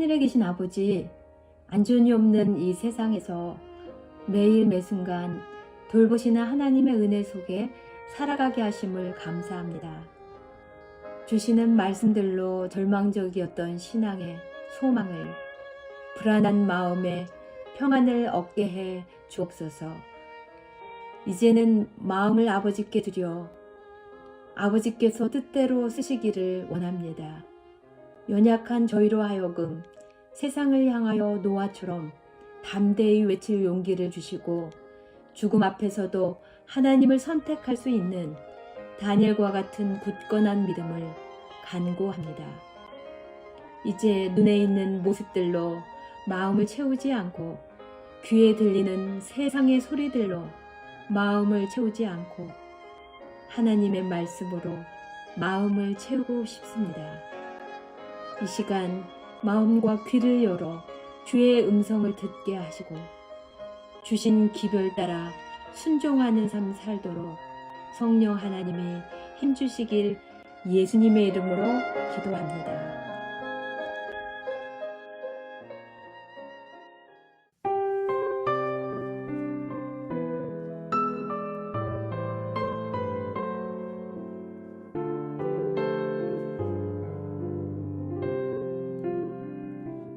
하늘에 계신 아버지, 안전이 없는 이 세상에서 매일 매순간 돌보시는 하나님의 은혜 속에 살아가게 하심을 감사합니다. 주시는 말씀들로 절망적이었던 신앙의 소망을, 불안한 마음에 평안을 얻게 해 주옵소서. 이제는 마음을 아버지께 드려 아버지께서 뜻대로 쓰시기를 원합니다. 연약한 저희로 하여금 세상을 향하여 노아처럼 담대히 외칠 용기를 주시고 죽음 앞에서도 하나님을 선택할 수 있는 다니엘과 같은 굳건한 믿음을 간구합니다. 이제 눈에 있는 모습들로 마음을 채우지 않고 귀에 들리는 세상의 소리들로 마음을 채우지 않고 하나님의 말씀으로 마음을 채우고 싶습니다. 이 시간 마음과 귀를 열어 주의 음성을 듣게 하시고 주신 기별 따라 순종하는 삶 살도록 성령 하나님이 힘주시길 예수님의 이름으로 기도합니다.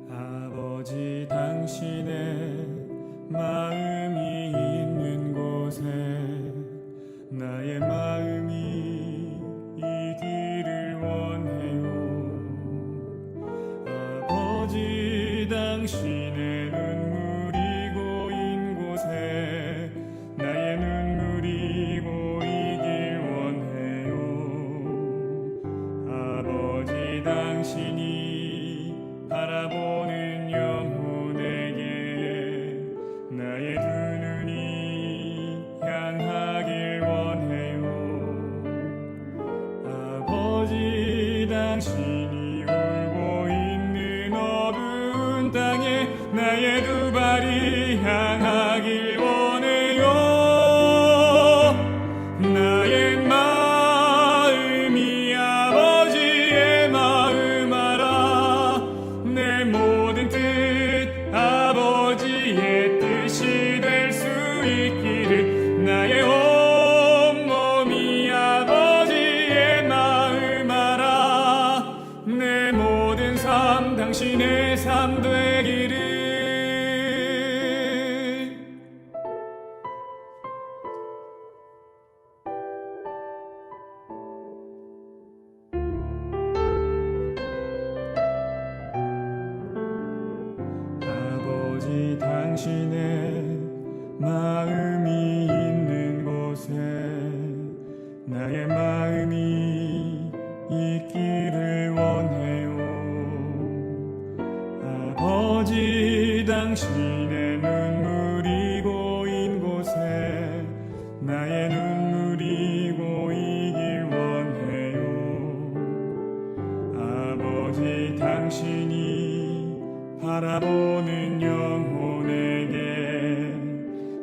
아버지, 당신의 마음이 있는 곳에 나의 마음이 있기를 원해요. 아버지, 당신의 눈물이 고인 곳에 나의 눈물이 보이길 원해요. 아버지, 당신이 바라보는 영혼에게 나의 두 눈이 향하길 원해요. 아버지, 당신이 울고 있는 어두운 땅에 나의 두 발이 향하길 원해요. 나의 마음이 아버지의 마음 알아. 내 모든 뜻 아버지의 뜻이 될 수 있기를. 나의 온몸이 아버지의 마음 알아. 내 모든 삶 당신의 삶 되기를. 아버지, 당신의 마음이 있는 곳에 나의 마음이 있기를 원해요. 아버지, 당신의 눈물이 고인 곳에 나의 눈물이 고이길 원해요. 아버지, 당신이 바라보는 영혼에게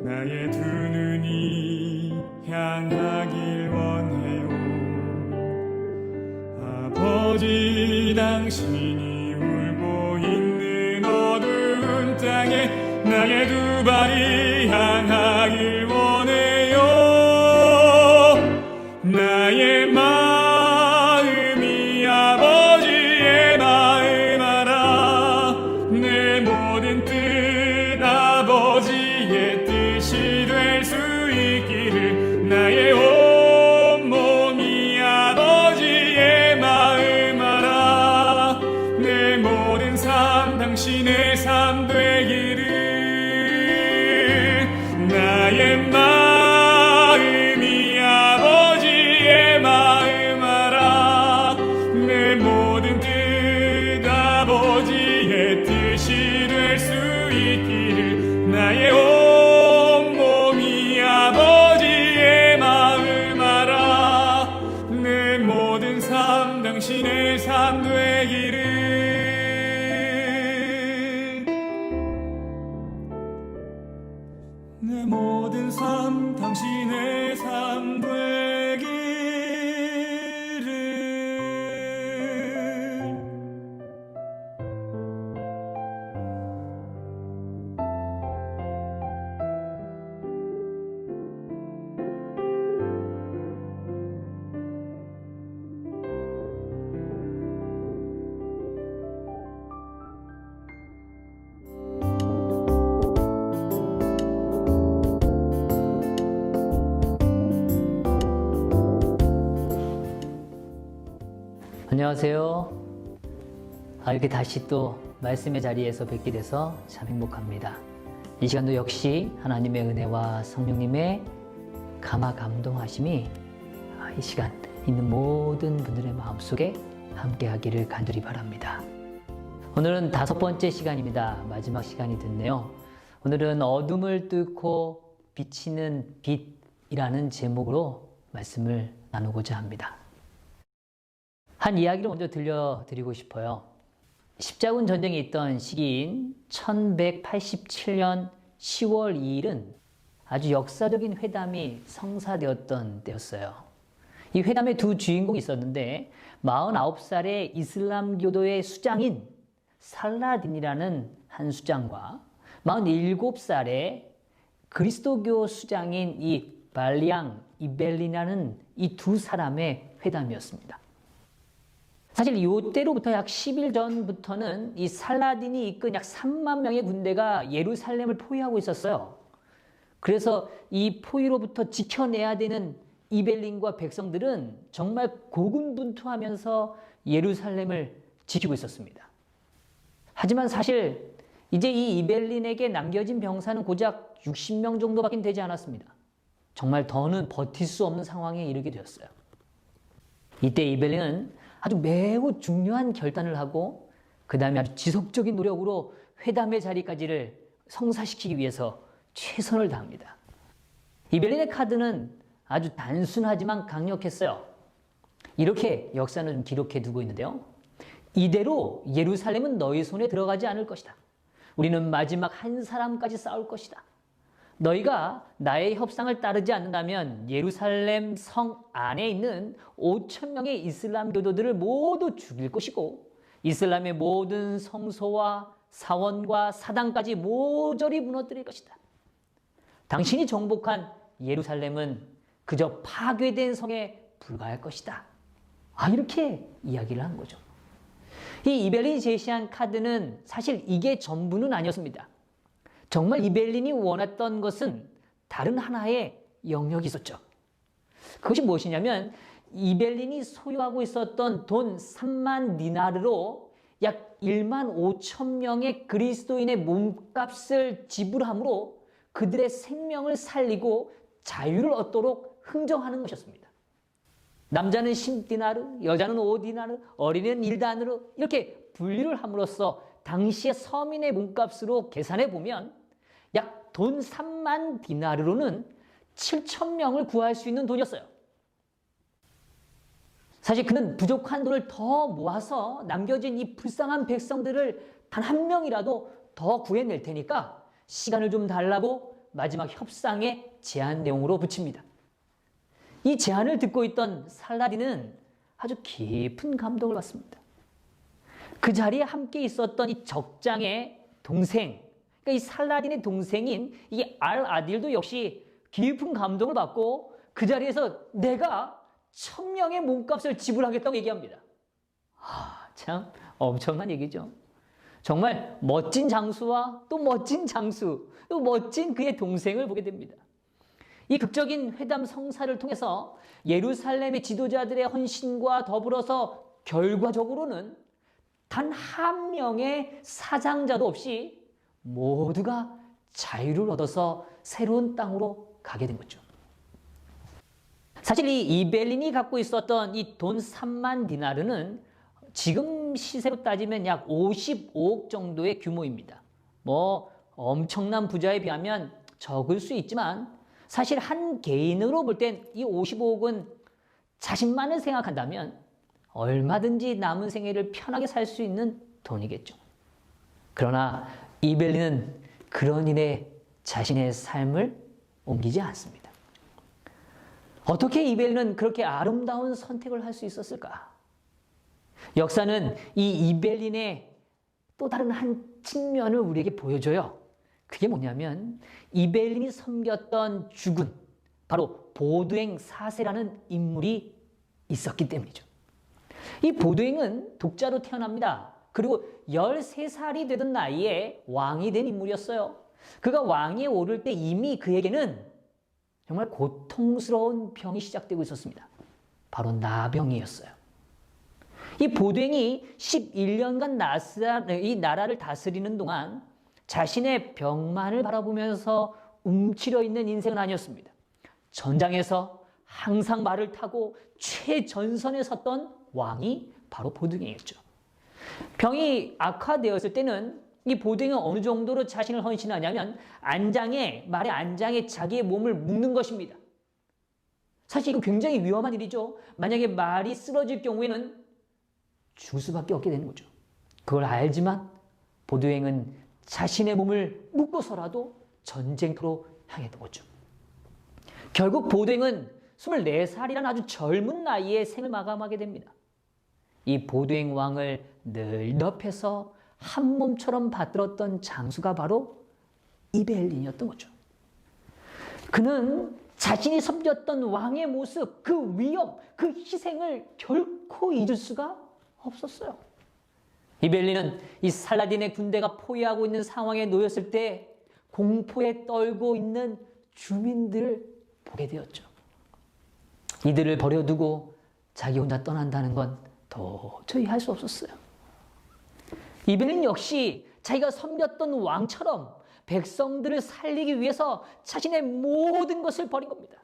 나의 두 눈이 향하길 원해요. 아버지, 당신이 울고 있는 어두운 땅에 나의 두 발이 향하길 원해요. 나의 마음이 아버지의 마음 알아. 내 모든 뜻 아버지의 뜻이 될 수 있기를. 나의 온몸이 아버지의 마음 알아. 내 모든 삶 당신의 삶 되기를. 나의 마음이 아버지의 마음 알아. 내 모든 뜻 아버지의 뜻이 될 수 있기를. 나의 온몸이 아버지의 마음 알아. 내 모든 삶 당신의 삶 되기를. 내 모든 삶 당신의 삶 되기를. 안녕하세요. 이렇게 다시 또 말씀의 자리에서 뵙게 돼서 참 행복합니다. 이 시간도 역시 하나님의 은혜와 성령님의 감화 감동하심이 이 시간 있는 모든 분들의 마음속에 함께하기를 간절히 바랍니다. 오늘은 5번째 시간입니다. 마지막 시간이 됐네요. 오늘은 어둠을 뚫고 비치는 빛이라는 제목으로 말씀을 나누고자 합니다. 한 이야기를 먼저 들려드리고 싶어요. 십자군 전쟁이 있던 시기인 1187년 10월 2일은 아주 역사적인 회담이 성사되었던 때였어요. 이 회담에 두 주인공이 있었는데 49살의 이슬람교도의 수장인 살라딘이라는 한 수장과 47살의 그리스도교 수장인 이 발리앙 이벨린이라는 이 두 사람의 회담이었습니다. 사실 이때로부터 약 10일 전부터는 이 살라딘이 이끈 약 3만 명의 군대가 예루살렘을 포위하고 있었어요. 그래서 이 포위로부터 지켜내야 되는 이벨린과 백성들은 정말 고군분투하면서 예루살렘을 지키고 있었습니다. 하지만 사실 이제 이 이벨린에게 남겨진 병사는 고작 60명 정도밖에 되지 않았습니다. 정말 더는 버틸 수 없는 상황에 이르게 되었어요. 이때 이벨린은 아주 매우 중요한 결단을 하고 그 다음에 아주 지속적인 노력으로 회담의 자리까지를 성사시키기 위해서 최선을 다합니다. 이벨린의 카드는 아주 단순하지만 강력했어요. 이렇게 역사는 좀 기록해 두고 있는데요. 이대로 예루살렘은 너희 손에 들어가지 않을 것이다. 우리는 마지막 한 사람까지 싸울 것이다. 너희가 나의 협상을 따르지 않는다면 예루살렘 성 안에 있는 5,000명의 이슬람 교도들을 모두 죽일 것이고 이슬람의 모든 성소와 사원과 사당까지 모조리 무너뜨릴 것이다. 당신이 정복한 예루살렘은 그저 파괴된 성에 불과할 것이다. 이렇게 이야기를 한 거죠. 이 이벨린이 제시한 카드는 사실 이게 전부는 아니었습니다. 정말 이벨린이 원했던 것은 다른 하나의 영역이 있었죠. 그것이 무엇이냐면 이벨린이 소유하고 있었던 돈 3만 디나르로 약 1만 5천 명의 그리스도인의 몸값을 지불함으로 그들의 생명을 살리고 자유를 얻도록 흥정하는 것이었습니다. 남자는 10디나르, 여자는 5디나르, 어린이는 1다르 이렇게 분류를 함으로써 당시의 서민의 몸값으로 계산해 보면 약 돈 3만 디나르로는 7,000명을 구할 수 있는 돈이었어요. 사실 그는 부족한 돈을 더 모아서 남겨진 이 불쌍한 백성들을 단 한 명이라도 더 구해낼 테니까 시간을 좀 달라고 마지막 협상의 제안 내용으로 붙입니다. 이 제안을 듣고 있던 살라딘은 아주 깊은 감동을 받습니다. 그 자리에 함께 있었던 이 적장의 동생, 그러니까 이 살라딘의 동생인 이 알-아딜도 역시 깊은 감동을 받고 그 자리에서 내가 1,000명의 몸값을 지불하겠다고 얘기합니다. 참 엄청난 얘기죠. 정말 멋진 장수와 또 멋진 장수, 또 멋진 그의 동생을 보게 됩니다. 이 극적인 회담 성사를 통해서 예루살렘의 지도자들의 헌신과 더불어서 결과적으로는 단 한 명의 사장자도 없이 모두가 자유를 얻어서 새로운 땅으로 가게 된 거죠. 사실 이 이벨린이 갖고 있었던 이 돈 3만 디나르는 지금 시세로 따지면 약 55억 정도의 규모입니다. 엄청난 부자에 비하면 적을 수 있지만 사실 한 개인으로 볼 땐 이 55억은 자신만을 생각한다면 얼마든지 남은 생애를 편하게 살 수 있는 돈이겠죠. 그러나 이벨린은 그런 일에 자신의 삶을 옮기지 않습니다. 어떻게 이벨린은 그렇게 아름다운 선택을 할 수 있었을까? 역사는 이 이벨린의 또 다른 한 측면을 우리에게 보여줘요. 그게 뭐냐면 이벨린이 섬겼던 주군, 바로 보드행 4세라는 인물이 있었기 때문이죠. 이 보드행은 독자로 태어납니다. 그리고 13살이 되던 나이에 왕이 된 인물이었어요. 그가 왕위에 오를 때 이미 그에게는 정말 고통스러운 병이 시작되고 있었습니다. 바로 나병이었어요. 이 보도행이 11년간 이 나라를 다스리는 동안 자신의 병만을 바라보면서 움츠려 있는 인생은 아니었습니다. 전장에서 항상 말을 타고 최전선에 섰던 왕이 바로 보도행이었죠. 병이 악화되었을 때는 이 보도행은 어느 정도로 자신을 헌신하냐면 말의 안장에 자기의 몸을 묶는 것입니다. 사실 이거 굉장히 위험한 일이죠. 만약에 말이 쓰러질 경우에는 죽을 수밖에 없게 되는 거죠. 그걸 알지만 보도행은 자신의 몸을 묶고서라도 전쟁터로 향했던 거죠. 결국 보도행은 24살이라는 아주 젊은 나이에 생을 마감하게 됩니다. 이 보도행 왕을 늘 옆에서 한 몸처럼 받들었던 장수가 바로 이벨린이었던 거죠. 그는 자신이 섬겼던 왕의 모습, 그 위엄, 그 희생을 결코 잊을 수가 없었어요. 이벨린은 이 살라딘의 군대가 포위하고 있는 상황에 놓였을 때 공포에 떨고 있는 주민들을 보게 되었죠. 이들을 버려두고 자기 혼자 떠난다는 건 도저히 할 수 없었어요. 이벨린 역시 자기가 섬겼던 왕처럼 백성들을 살리기 위해서 자신의 모든 것을 버린 겁니다.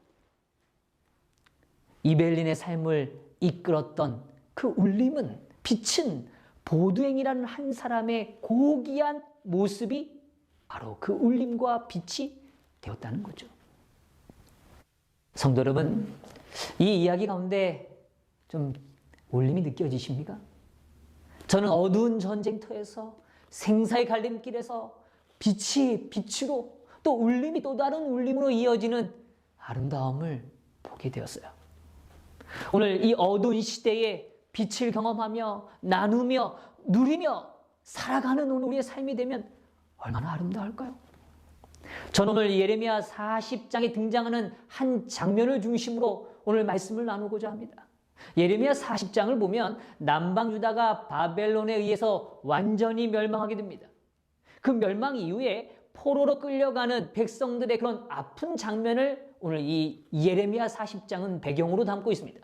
이벨린의 삶을 이끌었던 그 울림은, 빛은 보도행이라는 한 사람의 고귀한 모습이 바로 그 울림과 빛이 되었다는 거죠. 성도 여러분, 이 이야기 가운데 좀 울림이 느껴지십니까? 저는 어두운 전쟁터에서 생사의 갈림길에서 빛이 빛으로 또 울림이 또 다른 울림으로 이어지는 아름다움을 보게 되었어요. 오늘 이 어두운 시대에 빛을 경험하며 나누며 누리며 살아가는 우리의 삶이 되면 얼마나 아름다울까요? 저는 오늘 예레미야 40장에 등장하는 한 장면을 중심으로 오늘 말씀을 나누고자 합니다. 예레미야 40장을 보면 남방 유다가 바벨론에 의해서 완전히 멸망하게 됩니다. 그 멸망 이후에 포로로 끌려가는 백성들의 그런 아픈 장면을 오늘 이 예레미야 40장은 배경으로 담고 있습니다.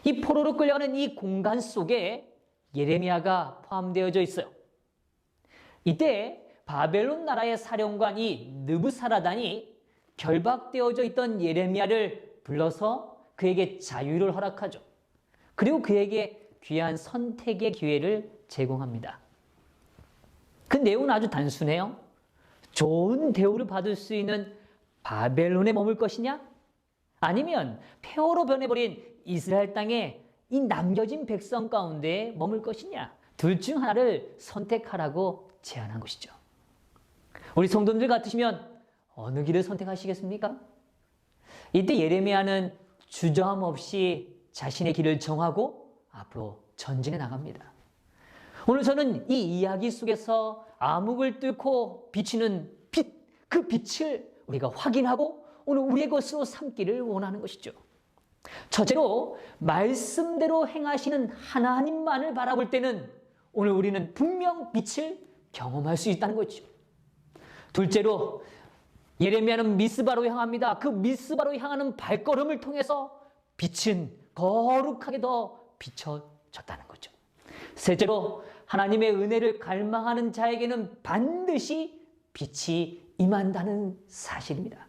이 포로로 끌려가는 이 공간 속에 예레미야가 포함되어져 있어요. 이때 바벨론 나라의 사령관 이 느부사라단이 결박되어져 있던 예레미야를 불러서 그에게 자유를 허락하죠. 그리고 그에게 귀한 선택의 기회를 제공합니다. 그 내용은 아주 단순해요. 좋은 대우를 받을 수 있는 바벨론에 머물 것이냐? 아니면 폐허로 변해버린 이스라엘 땅에 이 남겨진 백성 가운데 머물 것이냐? 둘 중 하나를 선택하라고 제안한 것이죠. 우리 성도님들 같으시면 어느 길을 선택하시겠습니까? 이때 예레미야는 주저함 없이 자신의 길을 정하고 앞으로 전진해 나갑니다. 오늘 저는 이 이야기 속에서 암흑을 뚫고 비치는 빛, 그 빛을 우리가 확인하고 오늘 우리의 것으로 삼기를 원하는 것이죠. 첫째로 말씀대로 행하시는 하나님만을 바라볼 때는 오늘 우리는 분명 빛을 경험할 수 있다는 거죠. 둘째로 예레미야는 미스바로 향합니다. 그 미스바로 향하는 발걸음을 통해서 빛은 거룩하게 더 비춰졌다는 거죠. 셋째로 하나님의 은혜를 갈망하는 자에게는 반드시 빛이 임한다는 사실입니다.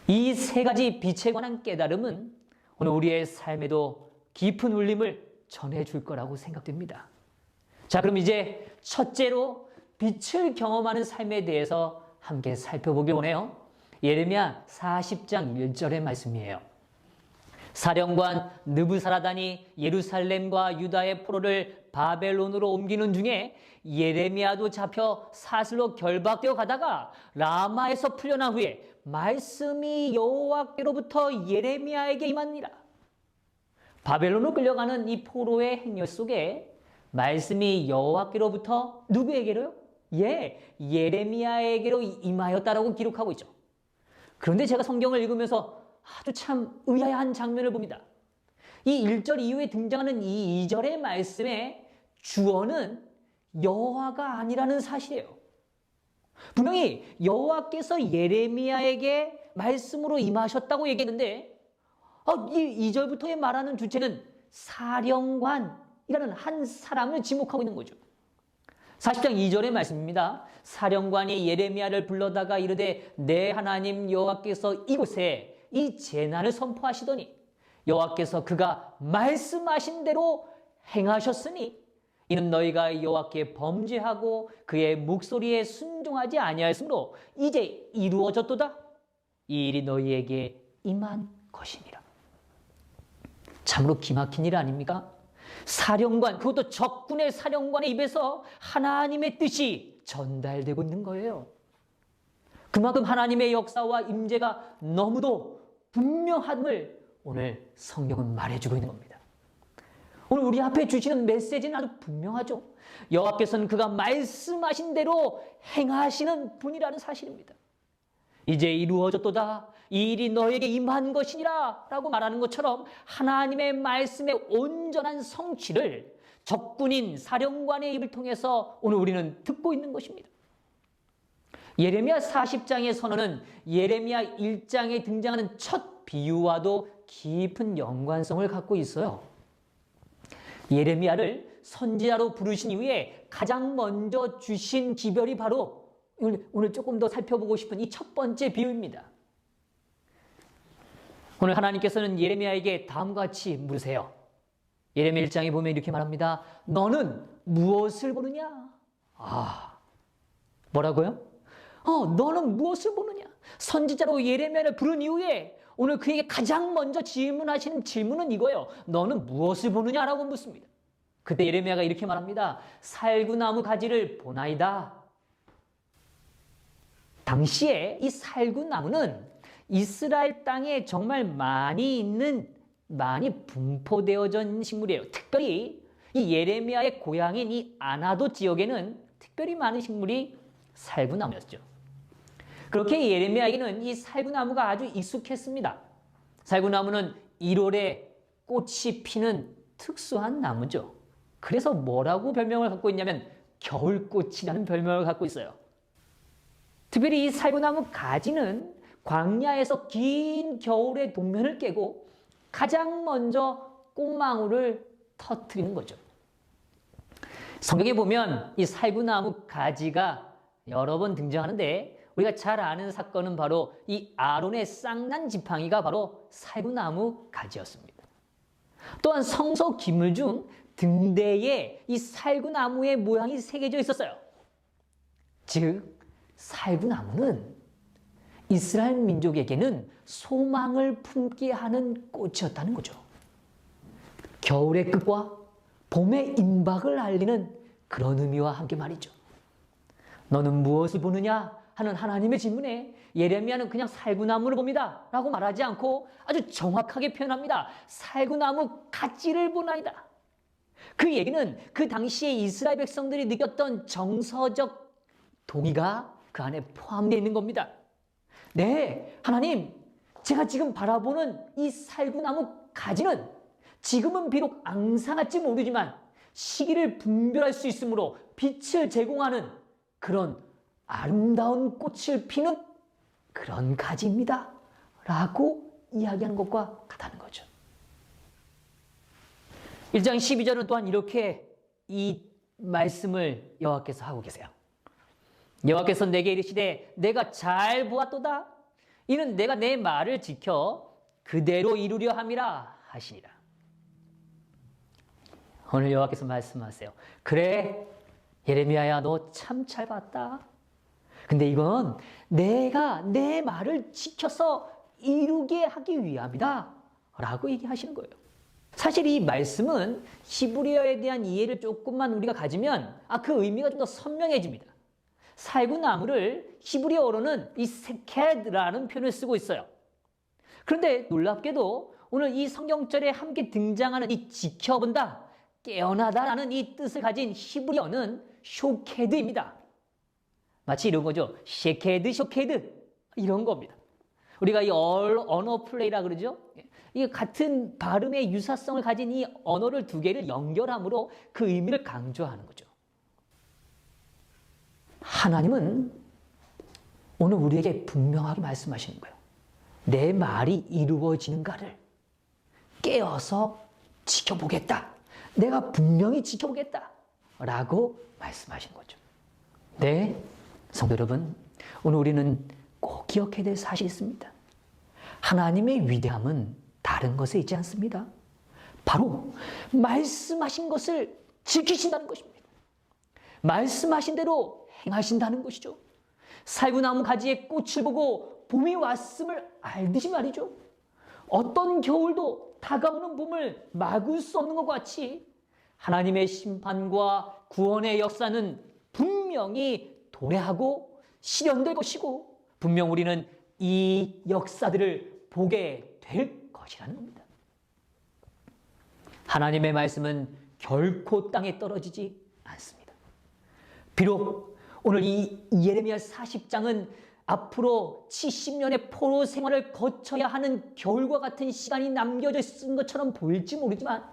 이 세 가지 빛에 관한 깨달음은 오늘 우리의 삶에도 깊은 울림을 전해줄 거라고 생각됩니다. 자, 그럼 이제 첫째로 빛을 경험하는 삶에 대해서 함께 살펴보길 원해요. 예레미야 40장 1절의 말씀이에요. 사령관 느부사라단이 예루살렘과 유다의 포로를 바벨론으로 옮기는 중에 예레미야도 잡혀 사슬로 결박되어 가다가 라마에서 풀려난 후에 말씀이 여호와께로부터 예레미야에게 임하니라. 바벨론으로 끌려가는 이 포로의 행렬 속에 말씀이 여호와께로부터 누구에게로요? 예레미야에게로 임하였다라고 기록하고 있죠. 그런데 제가 성경을 읽으면서 아주 참 의아한 장면을 봅니다. 이 1절 이후에 등장하는 이 2절의 말씀의 주어는 여호와가 아니라는 사실이에요. 분명히 여호와께서 예레미야에게 말씀으로 임하셨다고 얘기했는데 이 2절부터의 말하는 주체는 사령관이라는 한 사람을 지목하고 있는 거죠. 40장 2절의 말씀입니다. 사령관이 예레미야를 불러다가 이르되 내 하나님 여호와께서 이곳에 이 재난을 선포하시더니 여호와께서 그가 말씀하신 대로 행하셨으니 이는 너희가 여호와께 범죄하고 그의 목소리에 순종하지 아니하였으므로 이제 이루어졌도다. 이 일이 너희에게 임한 것이니라. 참으로 기막힌 일 아닙니까? 사령관, 그것도 적군의 사령관의 입에서 하나님의 뜻이 전달되고 있는 거예요. 그만큼 하나님의 역사와 임재가 너무도 분명함을 오늘 성경은 말해주고 있는 겁니다. 오늘 우리 앞에 주시는 메시지는 아주 분명하죠. 여호와께서는 그가 말씀하신 대로 행하시는 분이라는 사실입니다. 이제 이루어졌도다. 이 일이 너에게 임한 것이니라 라고 말하는 것처럼 하나님의 말씀의 온전한 성취를 적군인 사령관의 입을 통해서 오늘 우리는 듣고 있는 것입니다. 예레미야 40장의 선언은 예레미야 1장에 등장하는 첫 비유와도 깊은 연관성을 갖고 있어요. 예레미야를 선지자로 부르신 이후에 가장 먼저 주신 기별이 바로 오늘 조금 더 살펴보고 싶은 이 첫 번째 비유입니다. 오늘 하나님께서는 예레미야에게 다음과 같이 물으세요. 예레미야 1장에 보면 이렇게 말합니다. 너는 무엇을 보느냐? 뭐라고요? 너는 무엇을 보느냐? 선지자로 예레미야를 부른 이후에 오늘 그에게 가장 먼저 질문하시는 질문은 이거예요. 너는 무엇을 보느냐라고 묻습니다. 그때 예레미야가 이렇게 말합니다. 살구나무 가지를 보나이다. 당시에 이 살구나무는 이스라엘 땅에 정말 많이 분포되어져 있는 식물이에요. 특별히 이 예레미야의 고향인 이 아나도 지역에는 특별히 많은 식물이 살구나무였죠. 그렇게 예레미야에게는 이 살구나무가 아주 익숙했습니다. 살구나무는 1월에 꽃이 피는 특수한 나무죠. 그래서 뭐라고 별명을 갖고 있냐면 겨울꽃이라는 별명을 갖고 있어요. 특별히 이 살구나무 가지는 광야에서 긴 겨울의 동면을 깨고 가장 먼저 꽃망울을 터뜨리는 거죠. 성경에 보면 이 살구나무 가지가 여러 번 등장하는데 우리가 잘 아는 사건은 바로 이 아론의 쌍난 지팡이가 바로 살구나무 가지였습니다. 또한 성서 기물 중 등대에 이 살구나무의 모양이 새겨져 있었어요. 즉 살구나무는 이스라엘 민족에게는 소망을 품게 하는 꽃이었다는 거죠. 겨울의 끝과 봄의 임박을 알리는 그런 의미와 함께 말이죠. 너는 무엇을 보느냐 하는 하나님의 질문에 예레미야는 그냥 살구나무를 봅니다 라고 말하지 않고 아주 정확하게 표현합니다. 살구나무 가지를 보나이다. 그 얘기는 그 당시에 이스라엘 백성들이 느꼈던 정서적 동의가 그 안에 포함되어 있는 겁니다. 네, 하나님, 제가 지금 바라보는 이 살구나무 가지는 지금은 비록 앙상할지 모르지만 시기를 분별할 수 있으므로 빛을 제공하는 그런 아름다운 꽃을 피는 그런 가지입니다 라고 이야기하는 것과 같다는 거죠. 1장 12절은 또한 이렇게 이 말씀을 여호와께서 하고 계세요. 여호와께서 내게 이르시되 내가 잘 보았도다. 이는 내가 내 말을 지켜 그대로 이루려 함이라 하시니라. 오늘 여호와께서 말씀하세요. 그래, 예레미야야, 너 참 잘 봤다. 근데 이건 내가 내 말을 지켜서 이루게 하기 위함이다 라고 얘기하시는 거예요. 사실 이 말씀은 히브리어에 대한 이해를 조금만 우리가 가지면 그 의미가 좀 더 선명해집니다. 살구나무를 히브리어로는 이 세케드라는 표현을 쓰고 있어요. 그런데 놀랍게도 오늘 이 성경절에 함께 등장하는 이 지켜본다, 깨어나다라는 이 뜻을 가진 히브리어는 쇼케드입니다. 마치 이런 거죠. 쉐케드, 쇼케드 이런 겁니다. 우리가 이 언어 플레이라 그러죠. 이 같은 발음의 유사성을 가진 이 언어를 두 개를 연결함으로 그 의미를 강조하는 거죠. 하나님은 오늘 우리에게 분명하게 말씀하시는 거예요. 내 말이 이루어지는가를 깨어서 지켜보겠다. 내가 분명히 지켜보겠다. 라고 말씀하신 거죠. 네, 성도 여러분, 오늘 우리는 꼭 기억해야 될 사실이 있습니다. 하나님의 위대함은 다른 것에 있지 않습니다. 바로 말씀하신 것을 지키신다는 것입니다. 말씀하신 대로 행하신다는 것이죠. 살구나무 가지에 꽃을 보고 봄이 왔음을 알듯이 말이죠. 어떤 겨울도 다가오는 봄을 막을 수 없는 것과 같이 하나님의 심판과 구원의 역사는 분명히 도래하고 실현될 것이고 분명 우리는 이 역사들을 보게 될 것이라는 겁니다. 하나님의 말씀은 결코 땅에 떨어지지 않습니다. 비록 오늘 이 예레미야 40장은 앞으로 70년의 포로 생활을 거쳐야 하는 겨울과 같은 시간이 남겨져 있는 것처럼 보일지 모르지만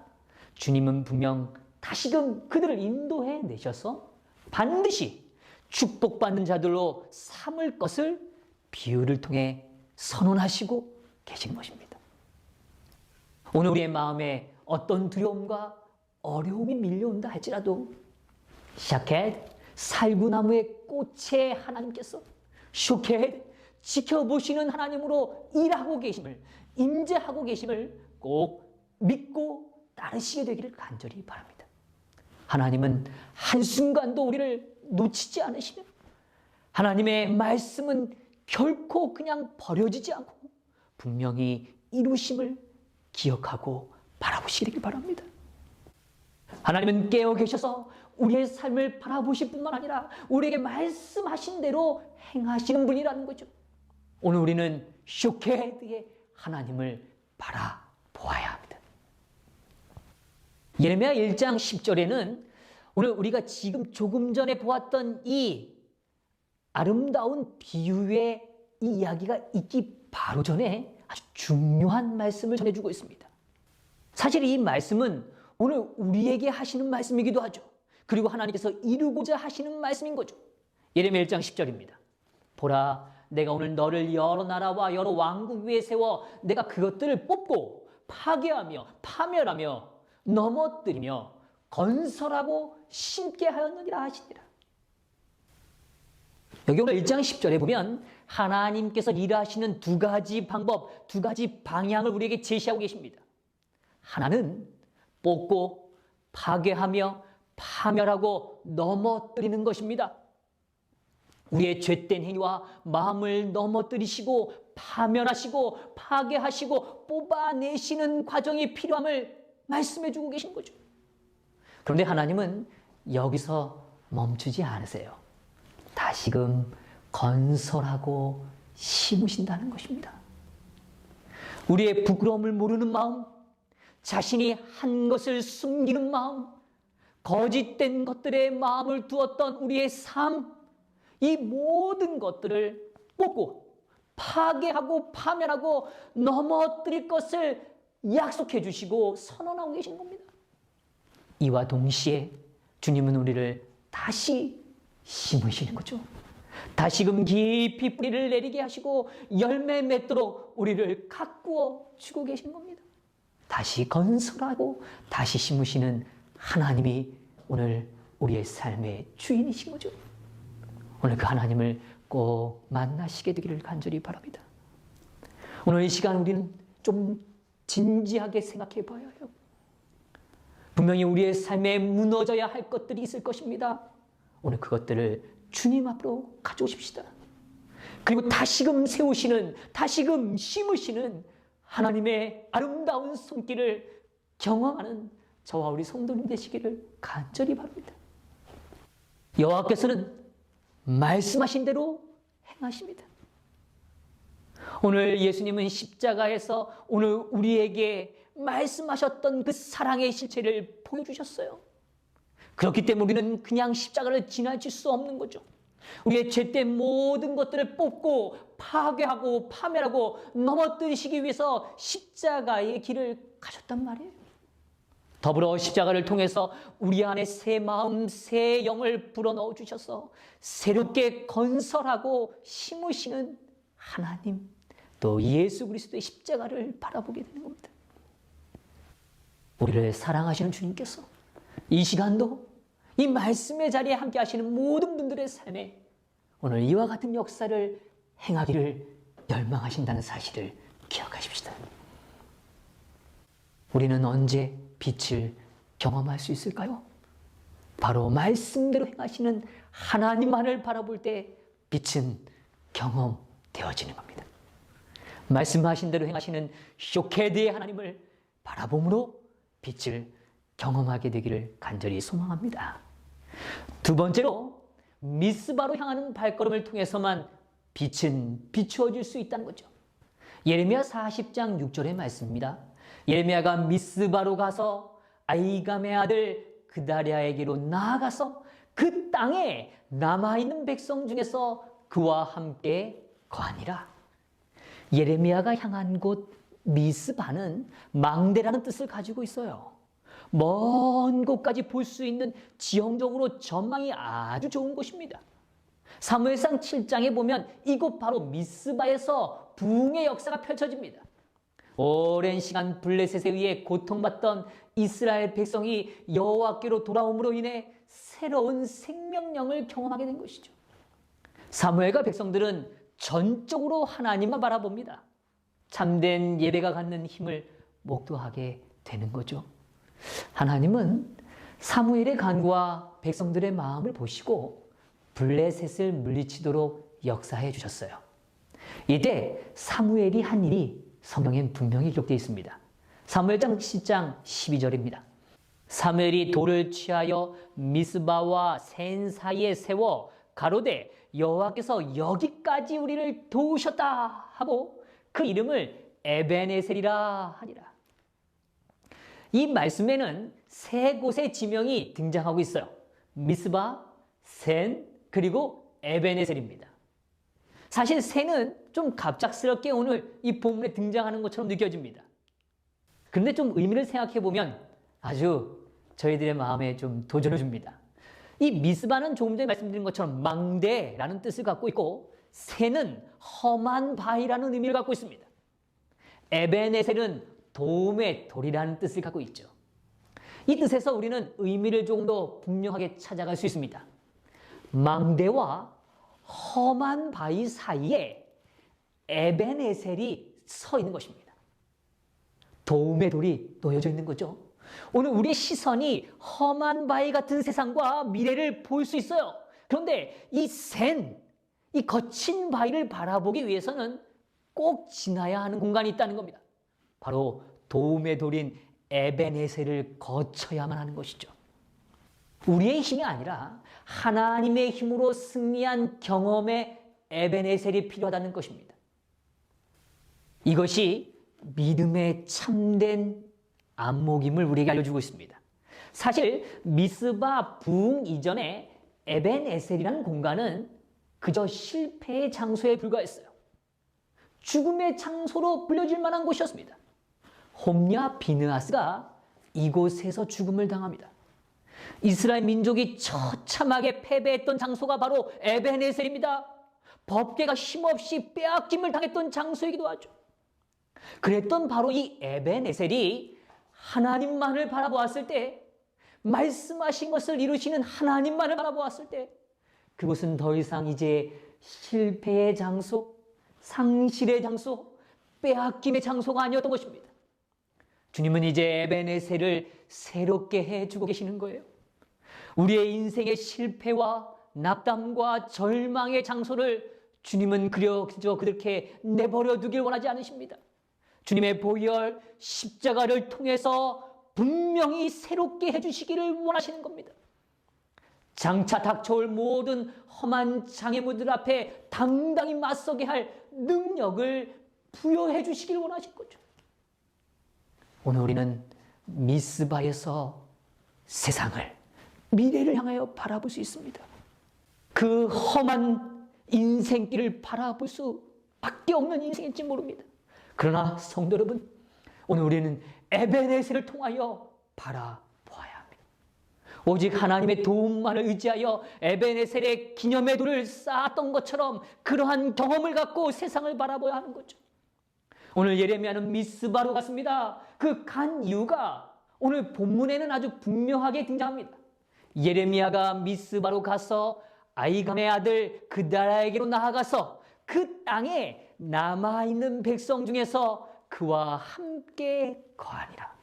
주님은 분명 다시금 그들을 인도해 내셔서 반드시 축복받는 자들로 삼을 것을 비유를 통해 선언하시고 계신 것입니다. 오늘 우리의 마음에 어떤 두려움과 어려움이 밀려온다 할지라도 샤켓 살구나무의 꽃에 하나님께서 슈켓 지켜보시는 하나님으로 일하고 계심을 임재하고 계심을 꼭 믿고 따르시게 되기를 간절히 바랍니다. 하나님은 한순간도 우리를 놓치지 않으시며 하나님의 말씀은 결코 그냥 버려지지 않고 분명히 이루심을 기억하고 바라보시기 바랍니다. 하나님은 깨어 계셔서 우리의 삶을 바라보실 뿐만 아니라 우리에게 말씀하신 대로 행하시는 분이라는 거죠. 오늘 우리는 쇼케드의 하나님을 바라보아야 합니다. 예레미야 1장 10절에는 오늘 우리가 지금 조금 전에 보았던 이 아름다운 비유의 이 이야기가 있기 바로 전에 아주 중요한 말씀을 전해주고 있습니다. 사실 이 말씀은 오늘 우리에게 하시는 말씀이기도 하죠. 그리고 하나님께서 이루고자 하시는 말씀인 거죠. 예레미야 1장 10절입니다. 보라, 내가 오늘 너를 여러 나라와 여러 왕국 위에 세워 내가 그것들을 뽑고 파괴하며 파멸하며 넘어뜨리며 건설하고 심게 하였느니라 하시니라. 여기 오늘 1장 10절에 보면 하나님께서 일하시는 두 가지 방법, 두 가지 방향을 우리에게 제시하고 계십니다. 하나는 뽑고 파괴하며 파멸하고 넘어뜨리는 것입니다. 우리의 죄된 행위와 마음을 넘어뜨리시고 파멸하시고 파괴하시고 뽑아내시는 과정이 필요함을 말씀해 주고 계신 거죠. 그런데 하나님은 여기서 멈추지 않으세요. 다시금 건설하고 심으신다는 것입니다. 우리의 부끄러움을 모르는 마음, 자신이 한 것을 숨기는 마음, 거짓된 것들에 마음을 두었던 우리의 삶, 이 모든 것들을 뽑고 파괴하고 파멸하고 넘어뜨릴 것을 약속해 주시고 선언하고 계신 겁니다. 이와 동시에 주님은 우리를 다시 심으시는 거죠. 다시금 깊이 뿌리를 내리게 하시고 열매 맺도록 우리를 가꾸어 주고 계신 겁니다. 다시 건설하고 다시 심으시는 하나님이 오늘 우리의 삶의 주인이신 거죠. 오늘 그 하나님을 꼭 만나시게 되기를 간절히 바랍니다. 오늘 이 시간 우리는 좀 진지하게 생각해 봐야 해요. 분명히 우리의 삶에 무너져야 할 것들이 있을 것입니다. 오늘 그것들을 주님 앞으로 가져오십시다. 그리고 다시금 세우시는, 다시금 심으시는 하나님의 아름다운 손길을 경험하는 저와 우리 성도님 되시기를 간절히 바랍니다. 여호와께서는 말씀하신 대로 행하십니다. 오늘 예수님은 십자가에서 오늘 우리에게 말씀하셨던 그 사랑의 실체를 보여주셨어요. 그렇기 때문에 우리는 그냥 십자가를 지나칠 수 없는 거죠. 우리의 죄된 모든 것들을 뽑고 파괴하고 파멸하고 넘어뜨리시기 위해서 십자가의 길을 가셨단 말이에요. 더불어 십자가를 통해서 우리 안에 새 마음, 새 영을 불어넣어 주셔서 새롭게 건설하고 심으시는 하나님, 또 예수 그리스도의 십자가를 바라보게 되는 겁니다. 우리를 사랑하시는 주님께서 이 시간도 이 말씀의 자리에 함께 하시는 모든 분들의 삶에 오늘 이와 같은 역사를 행하기를 열망하신다는 사실을 기억하십시다. 우리는 언제 빛을 경험할 수 있을까요? 바로 말씀대로 행하시는 하나님만을 바라볼 때 빛은 경험되어지는 겁니다. 말씀하신 대로 행하시는 쇼케드의 하나님을 바라봄으로 빛을 경험하게 되기를 간절히 소망합니다. 두 번째로 미스바로 향하는 발걸음을 통해서만 빛은 비추어질 수 있다는 거죠. 예레미야 40장 6절의 말씀입니다. 예레미야가 미스바로 가서 아이감의 아들 그다랴에게로 나아가서 그 땅에 남아있는 백성 중에서 그와 함께 거하니라. 예레미야가 향한 곳 미스바는 망대라는 뜻을 가지고 있어요. 먼 곳까지 볼 수 있는 지형적으로 전망이 아주 좋은 곳입니다. 사무엘상 7장에 보면 이곳 바로 미스바에서 부흥의 역사가 펼쳐집니다. 오랜 시간 블레셋에 의해 고통받던 이스라엘 백성이 여호와께로 돌아옴으로 인해 새로운 생명력을 경험하게 된 것이죠. 사무엘과 백성들은 전적으로 하나님만 바라봅니다. 참된 예배가 갖는 힘을 목도하게 되는 거죠. 하나님은 사무엘의 간구와 백성들의 마음을 보시고 블레셋을 물리치도록 역사해 주셨어요. 이때 사무엘이 한 일이 성경엔 분명히 기록되어 있습니다. 사무엘상 10장 12절입니다. 사무엘이 돌을 취하여 미스바와 센 사이에 세워 가로되 여호와께서 여기까지 우리를 도우셨다 하고 그 이름을 에벤에셀이라 하니라. 이 말씀에는 세 곳의 지명이 등장하고 있어요. 미스바, 센, 그리고 에벤에셀입니다. 사실 센은 좀 갑작스럽게 오늘 이 본문에 등장하는 것처럼 느껴집니다. 그런데 좀 의미를 생각해 보면 아주 저희들의 마음에 좀 도전을 줍니다. 이 미스바는 조금 전에 말씀드린 것처럼 망대라는 뜻을 갖고 있고 센은 험한 바위라는 의미를 갖고 있습니다. 에벤에셀은 도움의 돌이라는 뜻을 갖고 있죠. 이 뜻에서 우리는 의미를 조금 더 분명하게 찾아갈 수 있습니다. 망대와 험한 바위 사이에 에벤에셀이 서 있는 것입니다. 도움의 돌이 놓여져 있는 거죠. 오늘 우리의 시선이 험한 바위 같은 세상과 미래를 볼 수 있어요. 그런데 이 거친 바위를 바라보기 위해서는 꼭 지나야 하는 공간이 있다는 겁니다. 바로 도움의 돌인 에벤에셀을 거쳐야만 하는 것이죠. 우리의 힘이 아니라 하나님의 힘으로 승리한 경험의 에벤에셀이 필요하다는 것입니다. 이것이 믿음의 참된 안목임을 우리에게 알려주고 있습니다. 사실 미스바 부흥 이전에 에벤에셀이라는 공간은 그저 실패의 장소에 불과했어요. 죽음의 장소로 불려질 만한 곳이었습니다. 홈냐 비느하스가 이곳에서 죽음을 당합니다. 이스라엘 민족이 처참하게 패배했던 장소가 바로 에벤에셀입니다. 법궤가 힘없이 빼앗김을 당했던 장소이기도 하죠. 그랬던 바로 이 에벤에셀이 하나님만을 바라보았을 때, 말씀하신 것을 이루시는 하나님만을 바라보았을 때 그곳은 더 이상 이제 실패의 장소, 상실의 장소, 빼앗김의 장소가 아니었던 것입니다. 주님은 이제 에벤에셀을 새롭게 해주고 계시는 거예요. 우리의 인생의 실패와 낙담과 절망의 장소를 주님은 그저 그렇게 내버려 두길 원하지 않으십니다. 주님의 보혈, 십자가를 통해서 분명히 새롭게 해주시기를 원하시는 겁니다. 장차 닥쳐올 모든 험한 장애물들 앞에 당당히 맞서게 할 능력을 부여해 주시길 원하신 거죠. 오늘 우리는 미스바에서 세상을, 미래를 향하여 바라볼 수 있습니다. 그 험한 인생길을 바라볼 수밖에 없는 인생일지 모릅니다. 그러나 성도 여러분, 오늘 우리는 에벤에셀을 통하여 바라보아야 합니다. 오직 하나님의 도움만을 의지하여 에벤에셀의 기념의 돌을 쌓았던 것처럼 그러한 경험을 갖고 세상을 바라봐야 하는 거죠. 오늘 예레미야는 미스바로 갔습니다. 그 간 이유가 오늘 본문에는 아주 분명하게 등장합니다. 예레미야가 미스바로 가서 아이감의 아들 그달라에게로 나아가서 그 땅에 남아있는 백성 중에서 그와 함께 거하니라.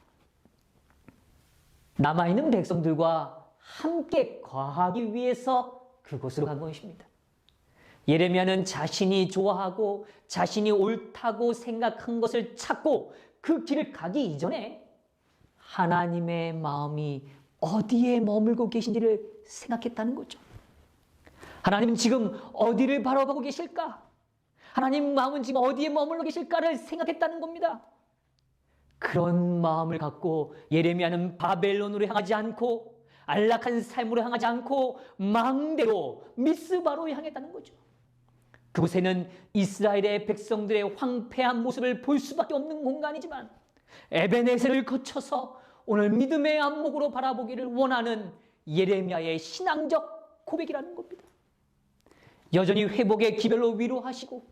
남아있는 백성들과 함께 거하기 위해서 그곳으로 간 것입니다. 예레미야는 자신이 좋아하고 자신이 옳다고 생각한 것을 찾고 그 길을 가기 이전에 하나님의 마음이 어디에 머물고 계신지를 생각했다는 거죠. 하나님은 지금 어디를 바라보고 계실까? 하나님 마음은 지금 어디에 머물러 계실까를 생각했다는 겁니다. 그런 마음을 갖고 예레미야는 바벨론으로 향하지 않고 안락한 삶으로 향하지 않고 망대로 미스바로 향했다는 거죠. 그곳에는 이스라엘의 백성들의 황폐한 모습을 볼 수밖에 없는 공간이지만 에베네셀을 거쳐서 오늘 믿음의 안목으로 바라보기를 원하는 예레미야의 신앙적 고백이라는 겁니다. 여전히 회복의 기별로 위로하시고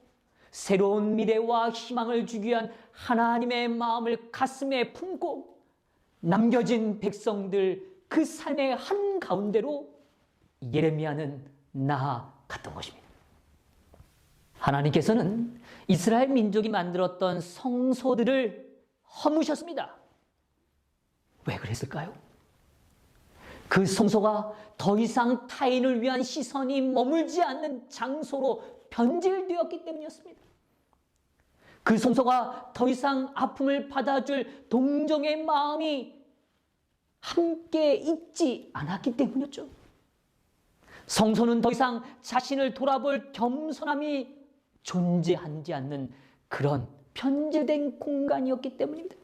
새로운 미래와 희망을 주기 위한 하나님의 마음을 가슴에 품고 남겨진 백성들 그 삶의 한가운데로 예레미야는 나아갔던 것입니다. 하나님께서는 이스라엘 민족이 만들었던 성소들을 허무셨습니다. 왜 그랬을까요? 그 성소가 더 이상 타인을 위한 시선이 머물지 않는 장소로 변질되었기 때문이었습니다. 그 성소가 더 이상 아픔을 받아줄 동정의 마음이 함께 있지 않았기 때문이었죠. 성소는 더 이상 자신을 돌아볼 겸손함이 존재하지 않는 그런 편제된 공간이었기 때문입니다.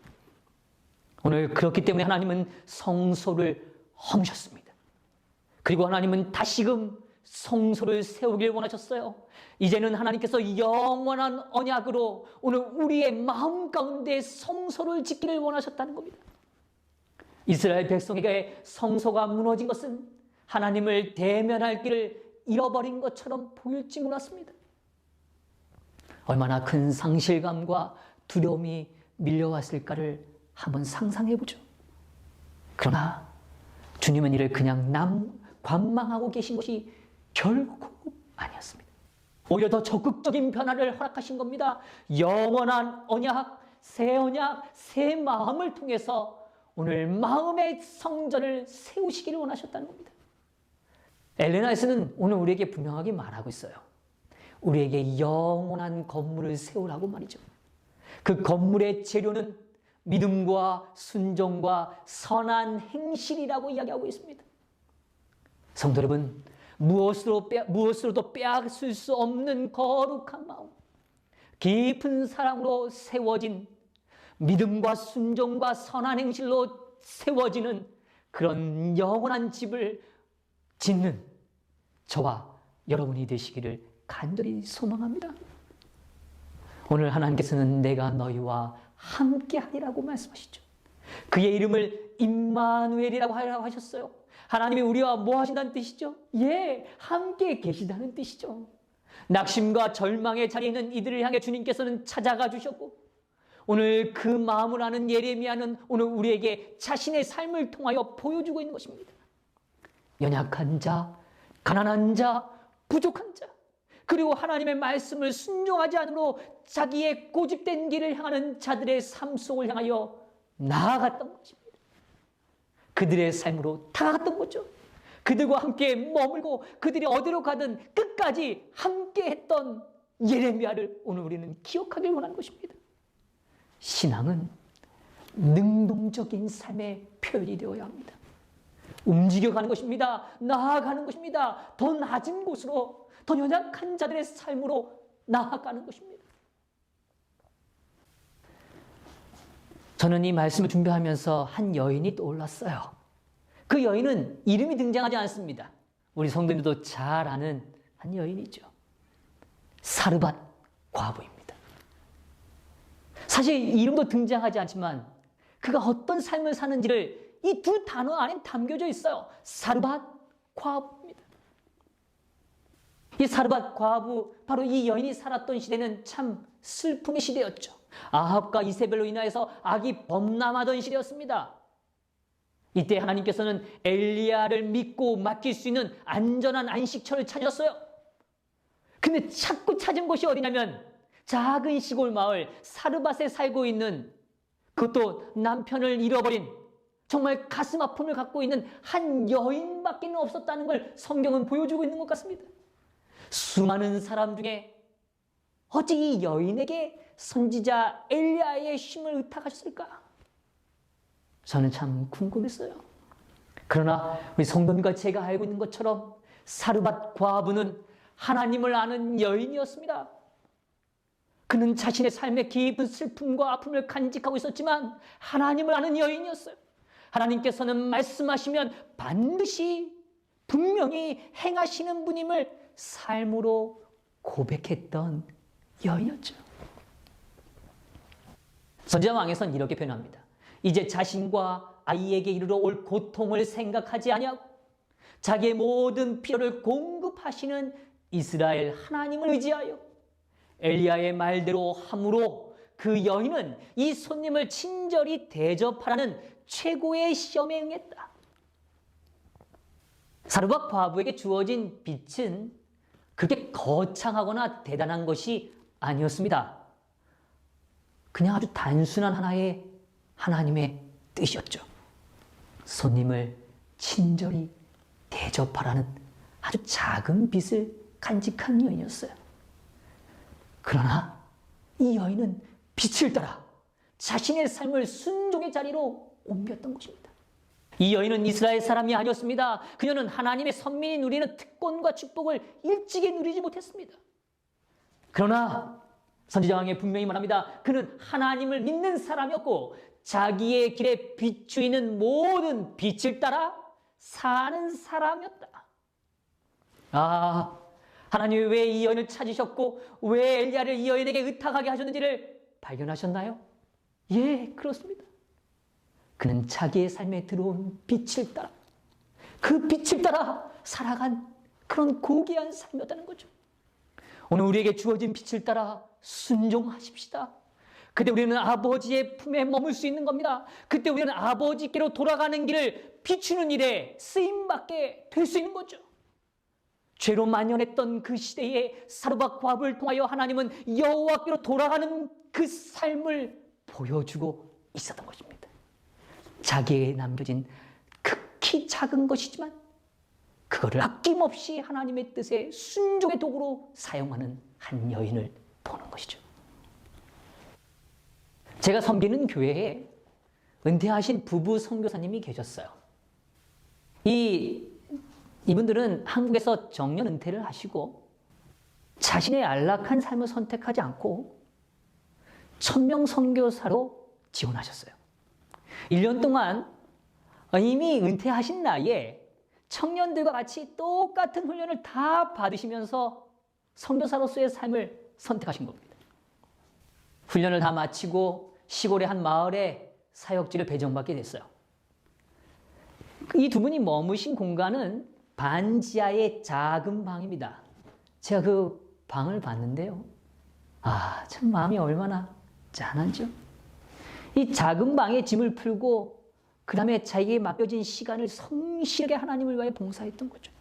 오늘 그렇기 때문에 하나님은 성소를 허무셨습니다. 그리고 하나님은 다시금 성소를 세우길 원하셨어요. 이제는 하나님께서 영원한 언약으로 오늘 우리의 마음 가운데 성소를 짓기를 원하셨다는 겁니다. 이스라엘 백성에게 성소가 무너진 것은 하나님을 대면할 길을 잃어버린 것처럼 보일지 몰랐습니다. 얼마나 큰 상실감과 두려움이 밀려왔을까를 한번 상상해보죠. 그러나 주님은 이를 그냥 관망하고 계신 것이 결코 아니었습니다. 오히려 더 적극적인 변화를 허락하신 겁니다. 영원한 언약, 새 마음을 통해서 오늘 마음의 성전을 세우시기를 원하셨다는 겁니다. 엘렌 화이트는 오늘 우리에게 분명하게 말하고 있어요. 우리에게 영원한 건물을 세우라고 말이죠. 그 건물의 재료는 믿음과 순종과 선한 행실이라고 이야기하고 있습니다. 성도 여러분, 무엇으로도 빼앗을 수 없는 거룩한 마음, 깊은 사랑으로 세워진 믿음과 순종과 선한 행실로 세워지는 그런 영원한 집을 짓는 저와 여러분이 되시기를 간절히 소망합니다. 오늘 하나님께서는 내가 너희와 함께하리라고 말씀하시죠. 그의 이름을 임마누엘이라고 하셨어요. 하나님이 우리와 뭐 하신다는 뜻이죠? 함께 계시다는 뜻이죠. 낙심과 절망의 자리에 있는 이들을 향해 주님께서는 찾아가 주셨고, 오늘 그 마음을 아는 예레미야는 오늘 우리에게 자신의 삶을 통하여 보여주고 있는 것입니다. 연약한 자, 가난한 자, 부족한 자, 그리고 하나님의 말씀을 순종하지 않으로 자기의 고집된 길을 향하는 자들의 삶 속을 향하여 나아갔던 것입니다. 그들의 삶으로 다가갔던 거죠. 그들과 함께 머물고 그들이 어디로 가든 끝까지 함께 했던 예레미야를 오늘 우리는 기억하길 원하는 것입니다. 신앙은 능동적인 삶의 표현이 되어야 합니다. 움직여가는 것입니다. 나아가는 것입니다. 더 낮은 곳으로, 더 연약한 자들의 삶으로 나아가는 것입니다. 저는 이 말씀을 준비하면서 한 여인이 떠올랐어요. 그 여인은 이름이 등장하지 않습니다. 우리 성도님도 잘 아는 한 여인이죠. 사르밧 과부입니다. 사실 이름도 등장하지 않지만 그가 어떤 삶을 사는지를 이 두 단어 안에 담겨져 있어요. 사르밧 과부입니다. 이 사르밧 과부, 바로 이 여인이 살았던 시대는 참 슬픔의 시대였죠. 아합과 이세벨로 인하여서 악이 범람하던 시대였습니다. 이때 하나님께서는 엘리야를 믿고 맡길 수 있는 안전한 안식처를 찾았어요. 근데 자꾸 찾은 곳이 어디냐면 작은 시골 마을 사르밧에 살고 있는, 그것도 남편을 잃어버린 정말 가슴 아픔을 갖고 있는 한 여인밖에 없었다는 걸 성경은 보여주고 있는 것 같습니다. 수많은 사람 중에 어찌 이 여인에게 선지자 엘리야의 힘을 의탁하셨을까? 저는 참 궁금했어요. 그러나 우리 성도님과 제가 알고 있는 것처럼 사르밧 과부는 하나님을 아는 여인이었습니다. 그는 자신의 삶의 깊은 슬픔과 아픔을 간직하고 있었지만 하나님을 아는 여인이었어요. 하나님께서는 말씀하시면 반드시 분명히 행하시는 분임을 삶으로 고백했던 여인이었죠. 선지자 왕에서는 이렇게 표현합니다. 이제 자신과 아이에게 이르러 올 고통을 생각하지 아니하고 자기의 모든 필요를 공급하시는 이스라엘 하나님을 의지하여 엘리야의 말대로 함으로 그 여인은 이 손님을 친절히 대접하라는 최고의 시험에 응했다. 사르밧 과부에게 주어진 빛은 그렇게 거창하거나 대단한 것이 아니었습니다. 그냥 아주 단순한 하나의 하나님의 뜻이었죠. 손님을 친절히 대접하라는 아주 작은 빛을 간직한 여인이었어요. 그러나 이 여인은 빛을 따라 자신의 삶을 순종의 자리로 옮겼던 것입니다. 이 여인은 이스라엘 사람이 아니었습니다. 그녀는 하나님의 선민이 누리는 특권과 축복을 일찍이 누리지 못했습니다. 그러나 선지자 왕이 분명히 말합니다. 그는 하나님을 믿는 사람이었고 자기의 길에 비추이는 모든 빛을 따라 사는 사람이었다. 하나님이 왜 이 여인을 찾으셨고 왜 엘리야를 이 여인에게 의탁하게 하셨는지를 발견하셨나요? 예, 그렇습니다. 그는 자기의 삶에 들어온 빛을 따라, 그 빛을 따라 살아간 그런 고귀한 삶이었다는 거죠. 오늘 우리에게 주어진 빛을 따라 순종하십시다. 그때 우리는 아버지의 품에 머물 수 있는 겁니다. 그때 우리는 아버지께로 돌아가는 길을 비추는 일에 쓰임받게 될 수 있는 거죠. 죄로 만연했던 그 시대에 사르밧 과부를 통하여 하나님은 여호와께로 돌아가는 그 삶을 보여주고 있었던 것입니다. 자기에게 남겨진 극히 작은 것이지만 그거를 아낌없이 하나님의 뜻에 순종의 도구로 사용하는 한 여인을 보는 것이죠. 제가 섬기는 교회에 은퇴하신 부부 선교사님이 계셨어요. 이분들은 한국에서 정년 은퇴를 하시고 자신의 안락한 삶을 선택하지 않고 천명 선교사로 지원하셨어요. 1년 동안 이미 은퇴하신 나이에 청년들과 같이 똑같은 훈련을 다 받으시면서 선교사로서의 삶을 선택하신 겁니다. 훈련을 다 마치고 시골의 한 마을에 사역지를 배정받게 됐어요. 이 두 분이 머무신 공간은 반지하의 작은 방입니다. 제가 그 방을 봤는데요. 참 마음이 얼마나 짠하죠. 이 작은 방에 짐을 풀고 그 다음에 자기에게 맡겨진 시간을 성실하게 하나님을 위하여 봉사했던 거죠.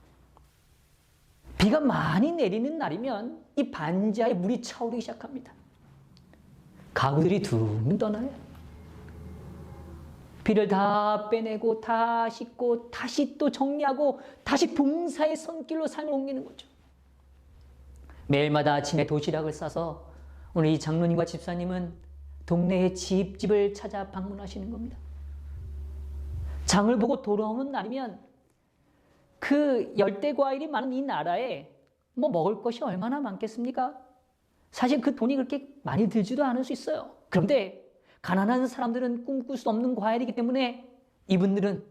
비가 많이 내리는 날이면 이 반지하에 물이 차오르기 시작합니다. 가구들이 둥 떠나요. 비를 다 빼내고 다 씻고 다시 또 정리하고 다시 봉사의 손길로 삶을 옮기는 거죠. 매일마다 아침에 도시락을 싸서 오늘 이 장로님과 집사님은 동네의 집집을 찾아 방문하시는 겁니다. 장을 보고 돌아오는 날이면 그 열대과일이 많은 이 나라에 먹을 것이 얼마나 많겠습니까? 사실 그 돈이 그렇게 많이 들지도 않을 수 있어요. 그런데 가난한 사람들은 꿈꿀 수 없는 과일이기 때문에 이분들은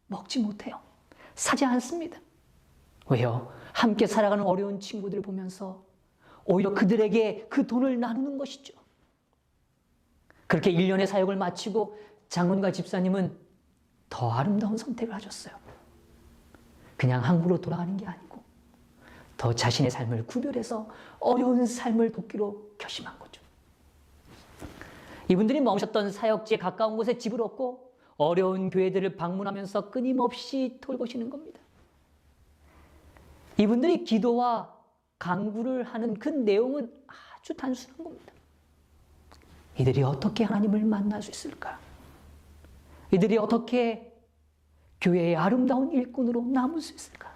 먹지 못해요. 사지 않습니다. 왜요? 함께 살아가는 어려운 친구들을 보면서 오히려 그들에게 그 돈을 나누는 것이죠. 그렇게 1년의 사역을 마치고 장로님과 집사님은 더 아름다운 선택을 하셨어요. 그냥 한국으로 돌아가는 게 아니고 더 자신의 삶을 구별해서 어려운 삶을 돕기로 결심한 거죠. 이분들이 머무셨던 사역지에 가까운 곳에 집을 얻고 어려운 교회들을 방문하면서 끊임없이 돌보시는 겁니다. 이분들이 기도와 간구를 하는 그 내용은 아주 단순한 겁니다. 이들이 어떻게 하나님을 만날 수 있을까? 이들이 어떻게 교회의 아름다운 일꾼으로 남을 수 있을까?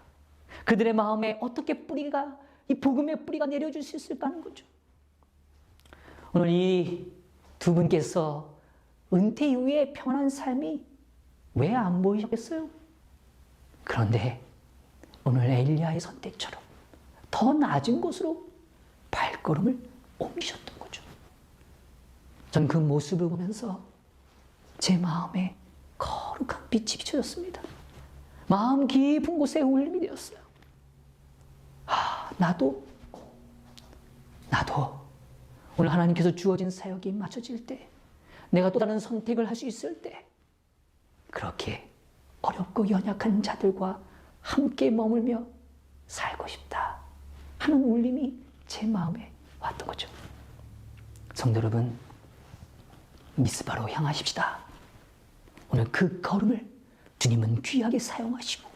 그들의 마음에 어떻게 뿌리가, 이 복음의 뿌리가 내려줄 수 있을까 하는 거죠. 오늘 이 두 분께서 은퇴 이후에 편한 삶이 왜 안 보이셨겠어요? 그런데 오늘 엘리야의 선택처럼 더 낮은 곳으로 발걸음을 옮기셨던 거죠. 전 그 모습을 보면서 제 마음에 거룩한 빛이 비춰졌습니다. 마음 깊은 곳에 울림이 되었어요. 나도 오늘 하나님께서 주어진 사역이 맞춰질 때, 내가 또 다른 선택을 할 수 있을 때, 그렇게 어렵고 연약한 자들과 함께 머물며 살고 싶다 하는 울림이 제 마음에 왔던 거죠. 성도 여러분, 미스바로 향하십시다. 오늘 그 걸음을 주님은 귀하게 사용하시고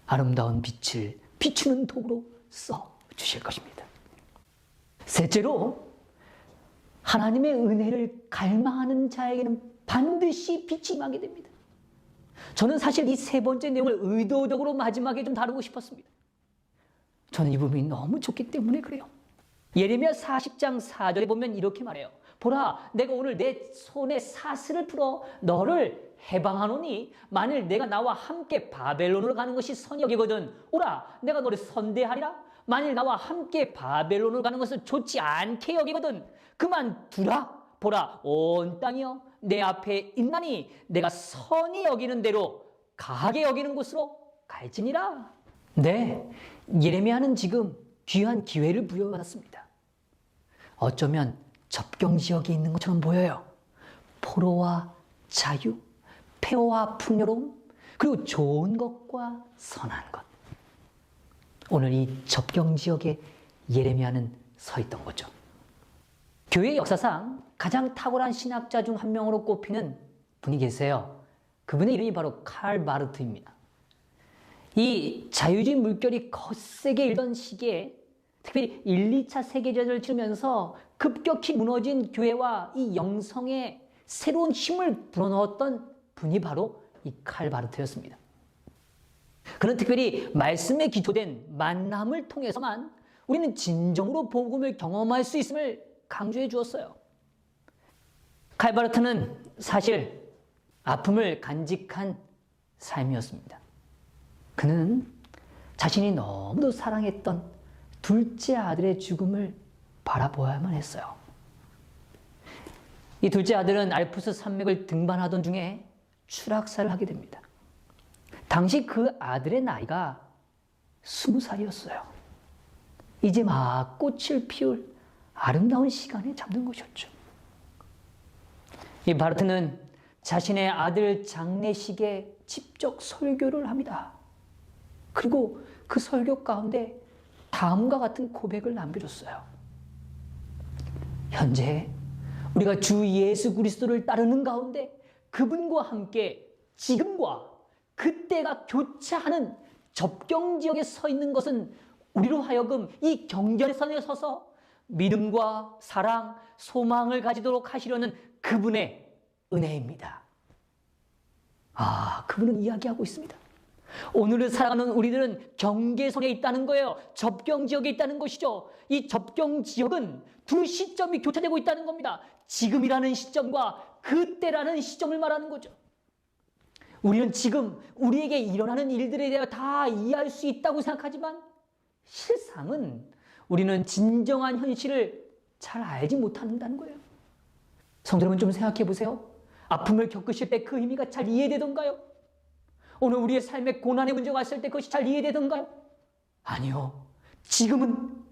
아름다운 빛을 비추는 도구로 써 주실 것입니다. 셋째로, 하나님의 은혜를 갈망하는 자에게는 반드시 빛이 임하게 됩니다. 저는 사실 이 세 번째 내용을 의도적으로 마지막에 좀 다루고 싶었습니다. 저는 이 부분이 너무 좋기 때문에 그래요. 예레미야 40장 4절에 보면 이렇게 말해요. 보라, 내가 오늘 내 손에 사슬을 풀어 너를 해방하노니 만일 내가 나와 함께 바벨론으로 가는 것이 선이 여기거든 오라, 내가 너를 선대하리라. 만일 나와 함께 바벨론으로 가는 것을 좋지 않게 여기거든 그만두라. 보라, 온 땅이여 내 앞에 있나니 내가 선이 여기는 대로 가하게 여기는 곳으로 갈지니라. 네, 예레미야는 지금 귀한 기회를 부여받았습니다. 어쩌면 접경지역에 있는 것처럼 보여요. 포로와 자유, 폐허와 풍요로움, 그리고 좋은 것과 선한 것. 오늘 이 접경지역에 예레미야는 서 있던 거죠. 교회 역사상 가장 탁월한 신학자 중 한 명으로 꼽히는 분이 계세요. 그분의 이름이 바로 칼 마르트입니다. 이 자유주의 물결이 거세게 일던 시기에 특별히 1, 2차 세계대전을 치르면서 급격히 무너진 교회와 이 영성에 새로운 힘을 불어넣었던 분이 바로 이 칼 마르트였습니다. 그는 특별히 말씀에 기초된 만남을 통해서만 우리는 진정으로 복음을 경험할 수 있음을 강조해 주었어요. 칼 마르트는 사실 아픔을 간직한 삶이었습니다. 그는 자신이 너무도 사랑했던 둘째 아들의 죽음을 바라보아야만 했어요. 이 둘째 아들은 알프스 산맥을 등반하던 중에 추락사를 하게 됩니다. 당시 그 아들의 나이가 20살이었어요. 이제 막 꽃을 피울 아름다운 시간에 잡는 것이었죠. 이 바르트는 자신의 아들 장례식에 직접 설교를 합니다. 그리고 그 설교 가운데 다음과 같은 고백을 남겨줬어요. 현재 우리가 주 예수 그리스도를 따르는 가운데 그분과 함께 지금과 그때가 교차하는 접경지역에 서 있는 것은 우리로 하여금 이 경전의 선에 서서 믿음과 사랑, 소망을 가지도록 하시려는 그분의 은혜입니다. 그분은 이야기하고 있습니다. 오늘을 살아가는 우리들은 경계선에 있다는 거예요. 접경지역에 있다는 것이죠. 이 접경지역은 두 시점이 교차되고 있다는 겁니다. 지금이라는 시점과 그때라는 시점을 말하는 거죠. 우리는 지금 우리에게 일어나는 일들에 대해 다 이해할 수 있다고 생각하지만 실상은 우리는 진정한 현실을 잘 알지 못한다는 거예요. 성도 여러분, 좀 생각해 보세요. 아픔을 겪으실 때 그 의미가 잘 이해되던가요? 오늘 우리의 삶에 고난의 문제가 왔을 때 그것이 잘 이해되던가요? 아니요. 지금은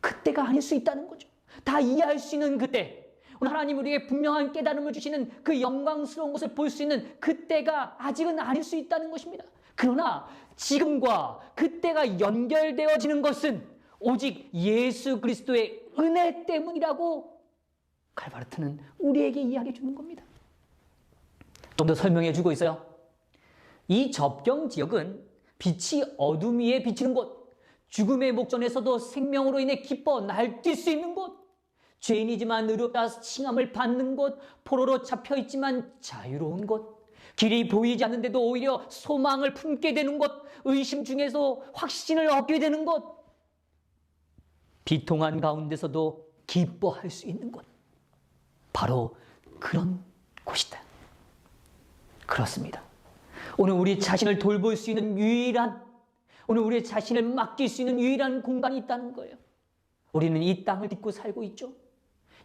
그때가 아닐 수 있다는 거죠. 다 이해할 수 있는 그때, 오늘 하나님 우리에게 분명한 깨달음을 주시는 그 영광스러운 것을 볼 수 있는 그때가 아직은 아닐 수 있다는 것입니다. 그러나 지금과 그때가 연결되어지는 것은 오직 예수 그리스도의 은혜 때문이라고 칼바르트는 우리에게 이야기해 주는 겁니다. 좀 더 설명해 주고 있어요. 이 접경 지역은 빛이 어둠 위에 비치는 곳, 죽음의 목전에서도 생명으로 인해 기뻐 날뛸 수 있는 곳, 죄인이지만 의롭다 칭함을 받는 곳, 포로로 잡혀있지만 자유로운 곳, 길이 보이지 않는데도 오히려 소망을 품게 되는 곳, 의심 중에서 확신을 얻게 되는 곳, 비통한 가운데서도 기뻐할 수 있는 곳, 바로 그런 곳이다. 그렇습니다. 오늘 우리 자신을 돌볼 수 있는 유일한, 오늘 우리 자신을 맡길 수 있는 유일한 공간이 있다는 거예요. 우리는 이 땅을 딛고 살고 있죠.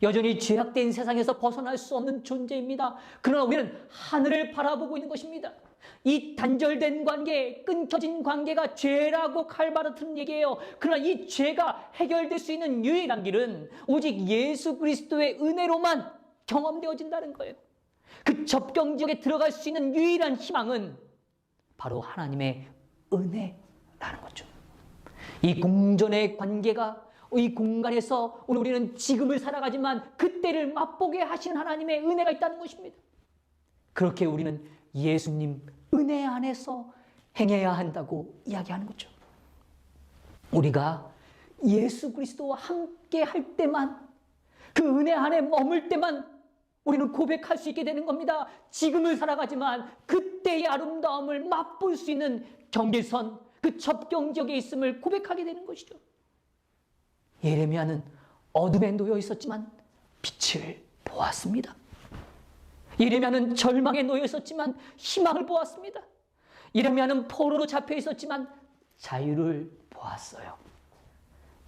여전히 죄악된 세상에서 벗어날 수 없는 존재입니다. 그러나 우리는 하늘을 바라보고 있는 것입니다. 이 단절된 관계, 끊겨진 관계가 죄라고 칼바르트는 얘기예요. 그러나 이 죄가 해결될 수 있는 유일한 길은 오직 예수 그리스도의 은혜로만 경험되어진다는 거예요. 그 접경 지역에 들어갈 수 있는 유일한 희망은 바로 하나님의 은혜라는 거죠. 이 공전의 관계가, 이 공간에서 오늘 우리는 지금을 살아가지만 그때를 맛보게 하신 하나님의 은혜가 있다는 것입니다. 그렇게 우리는 예수님 은혜 안에서 행해야 한다고 이야기하는 거죠. 우리가 예수 그리스도와 함께 할 때만, 그 은혜 안에 머물 때만 우리는 고백할 수 있게 되는 겁니다. 지금을 살아가지만 그때의 아름다움을 맛볼 수 있는 경계선, 그 접경 지역에 있음을 고백하게 되는 것이죠. 예레미야는 어둠에 놓여 있었지만 빛을 보았습니다. 예레미야는 절망에 놓여 있었지만 희망을 보았습니다. 예레미야는 포로로 잡혀 있었지만 자유를 보았어요.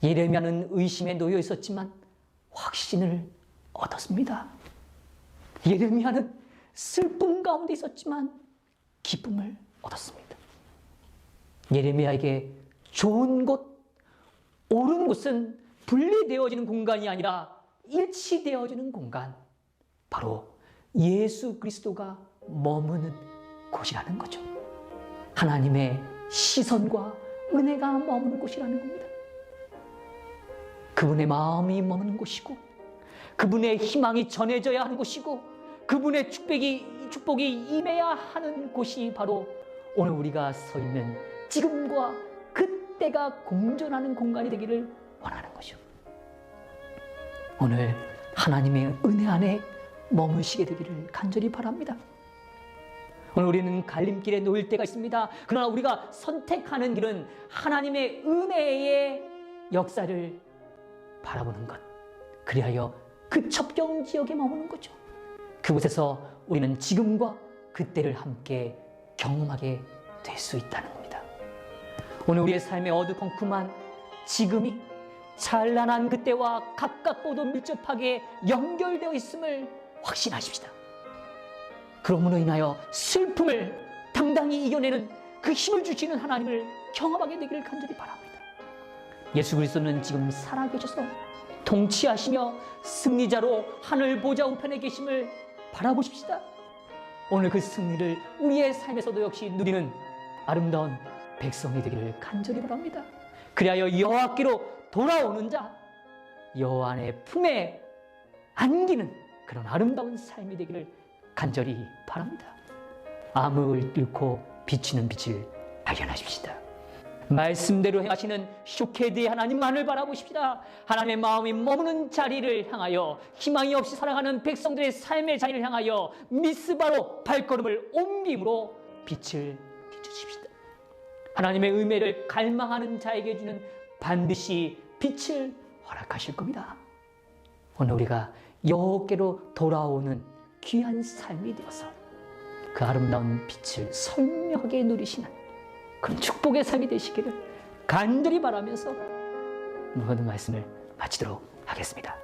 예레미야는 의심에 놓여 있었지만 확신을 얻었습니다. 예레미야는 슬픔 가운데 있었지만 기쁨을 얻었습니다. 예레미야에게 좋은 곳, 옳은 곳은 분리되어지는 공간이 아니라 일치되어지는 공간, 바로 예수 그리스도가 머무는 곳이라는 거죠. 하나님의 시선과 은혜가 머무는 곳이라는 겁니다. 그분의 마음이 머무는 곳이고, 그분의 희망이 전해져야 하는 곳이고, 그분의 축복이 임해야 하는 곳이 바로 오늘 우리가 서 있는 지금과 그때가 공존하는 공간이 되기를 원하는 거죠. 오늘 하나님의 은혜 안에 머무시게 되기를 간절히 바랍니다. 오늘 우리는 갈림길에 놓일 때가 있습니다. 그러나 우리가 선택하는 길은 하나님의 은혜의 역사를 바라보는 것, 그리하여 그 접경 지역에 머무는 거죠. 그곳에서 우리는 지금과 그때를 함께 경험하게 될 수 있다는 겁니다. 오늘 우리의 삶의 어두컴컴한 지금이 찬란한 그때와 가깝고도 밀접하게 연결되어 있음을 확신하십시다. 그러므로 인하여 슬픔을 당당히 이겨내는 그 힘을 주시는 하나님을 경험하게 되기를 간절히 바랍니다. 예수 그리스도는 지금 살아계셔서 통치하시며 승리자로 하늘 보좌 우편에 계심을 바라보십시다. 오늘 그 승리를 우리의 삶에서도 역시 누리는 아름다운 백성이 되기를 간절히 바랍니다. 그리하여 여호와께로 돌아오는 자, 여호와의 품에 안기는 그런 아름다운 삶이 되기를 간절히 바랍니다. 암흑을 뚫고 비치는 빛을 발견하십시다. 말씀대로 행하시는 쇼케드의 하나님만을 바라보십시다. 하나님의 마음이 머무는 자리를 향하여, 희망이 없이 살아가는 백성들의 삶의 자리를 향하여 미스바로 발걸음을 옮김으로 빛을 비추십시다. 하나님의 은혜를 갈망하는 자에게 주는 반드시 빛을 허락하실 겁니다. 오늘 우리가 여호와께로 돌아오는 귀한 삶이 되어서 그 아름다운 빛을 선명하게 누리시는 그런 축복의 삶이 되시기를 간절히 바라면서 모든 말씀을 마치도록 하겠습니다.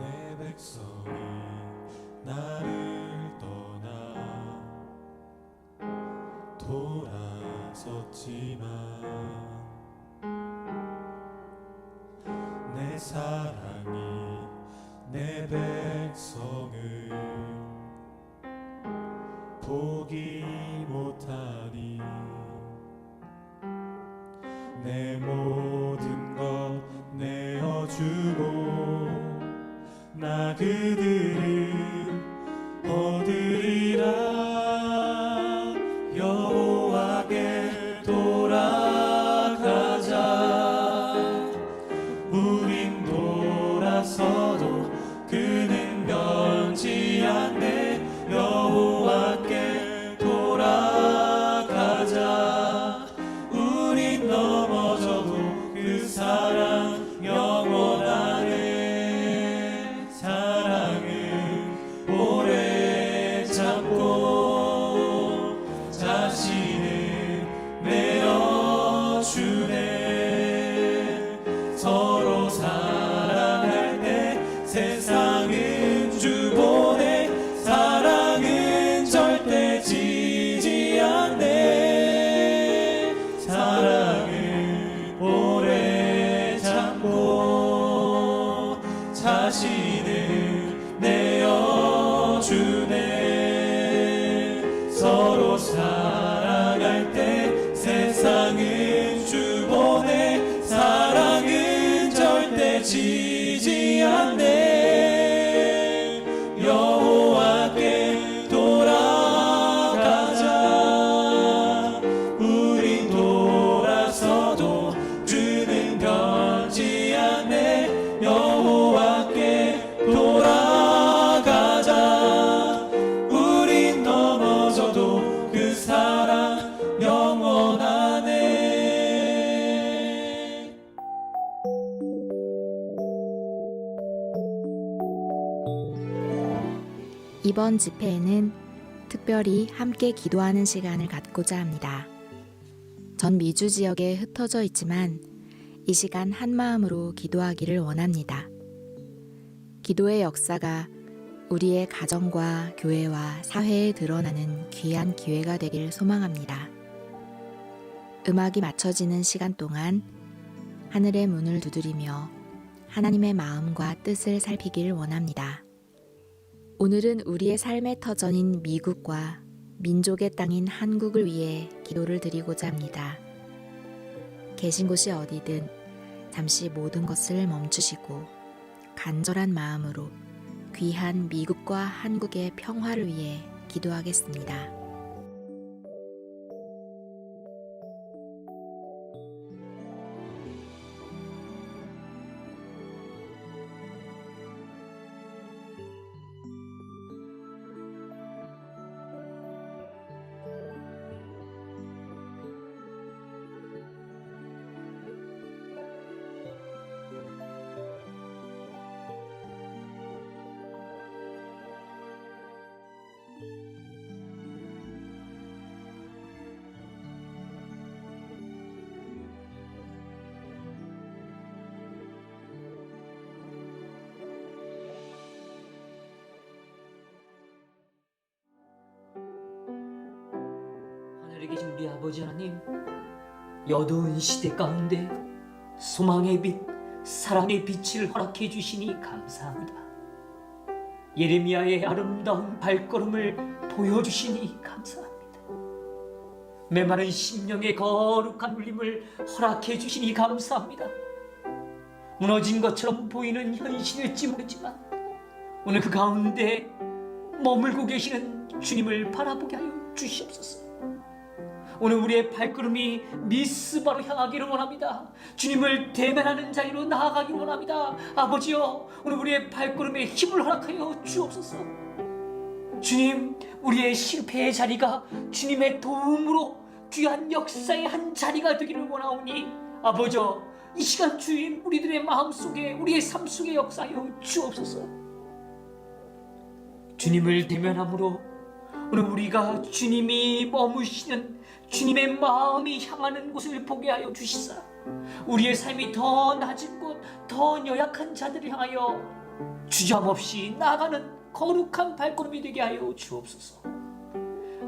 내 백성이 나를 떠나 돌아섰지만 내 사랑이 내 백성을 포기 못하니 내 모든 것 내어주고 나 그들을 얻으리라. 여호와께 돌아가자. 우린 돌아서도 그는 변치 않네. 여호와께 돌아가자. 우린 넘어져도 그 사랑 영원하네. 사랑은 오래 참고 자신을 내어주네. 서로 사랑할 때 세상은 주보네. 사랑은 절대 지지 않네. 사랑은 오래 참고 자신을 내어주네. 서로 사랑할 때 세상은 주보네. 사랑은 절대 지지 않네. 여호와께 돌아가자. 우린 돌아서도 주는 변치 않네. 여호와께 돌아가자. 우린 넘어져도 그 사랑 영원하네. 이번 집회에는 특별히 함께 기도하는 시간을 갖고자 합니다. 전 미주 지역에 흩어져 있지만 이 시간 한 마음으로 기도하기를 원합니다. 기도의 역사가 우리의 가정과 교회와 사회에 드러나는 귀한 기회가 되길 소망합니다. 음악이 맞춰지는 시간 동안 하늘의 문을 두드리며 하나님의 마음과 뜻을 살피길 원합니다. 오늘은 우리의 삶의 터전인 미국과 민족의 땅인 한국을 위해 기도를 드리고자 합니다. 계신 곳이 어디든 잠시 모든 것을 멈추시고 간절한 마음으로 귀한 미국과 한국의 평화를 위해 기도하겠습니다. 하늘에 계신 우리 아버지 하나님, 어두운 시대 가운데 소망의 빛, 사랑의 빛을 허락해 주시니 감사합니다. 예레미야의 아름다운 발걸음을 보여주시니 감사합니다. 메마른 심령의 거룩한 울림을 허락해 주시니 감사합니다. 무너진 것처럼 보이는 현실일지 모르지만 오늘 그 가운데 머물고 계시는 주님을 바라보게 하여 주시옵소서. 오늘 우리의 발걸음이 미스바로 향하기를 원합니다. 주님을 대면하는 자리로 나아가기를 원합니다. 아버지여, 오늘 우리의 발걸음에 힘을 허락하여 주옵소서. 주님, 우리의 실패의 자리가 주님의 도움으로 귀한 역사의 한 자리가 되기를 원하오니 아버지여, 이 시간 주님 우리들의 마음속에, 우리의 삶 속에 역사하여 주옵소서. 주님을 대면함으로 오늘 우리가 주님이 머무시는 주님의 마음이 향하는 곳을 보게 하여 주시사 우리의 삶이 더 낮은 곳, 더 연약한 자들을 향하여 주저함없이 나아가는 거룩한 발걸음이 되게 하여 주옵소서.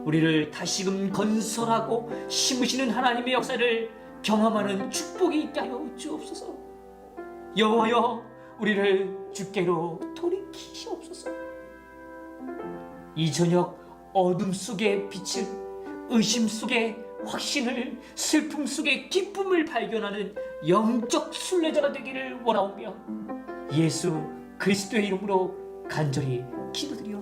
우리를 다시금 건설하고 심으시는 하나님의 역사를 경험하는 축복이 있게 하여 주옵소서. 여호와여, 우리를 주께로 돌이키시옵소서. 이 저녁 어둠 속의 빛을, 의심 속의 확신을, 슬픔 속의 기쁨을 발견하는 영적 순례자가 되기를 원하오며 예수 그리스도의 이름으로 간절히 기도드리옵나이다.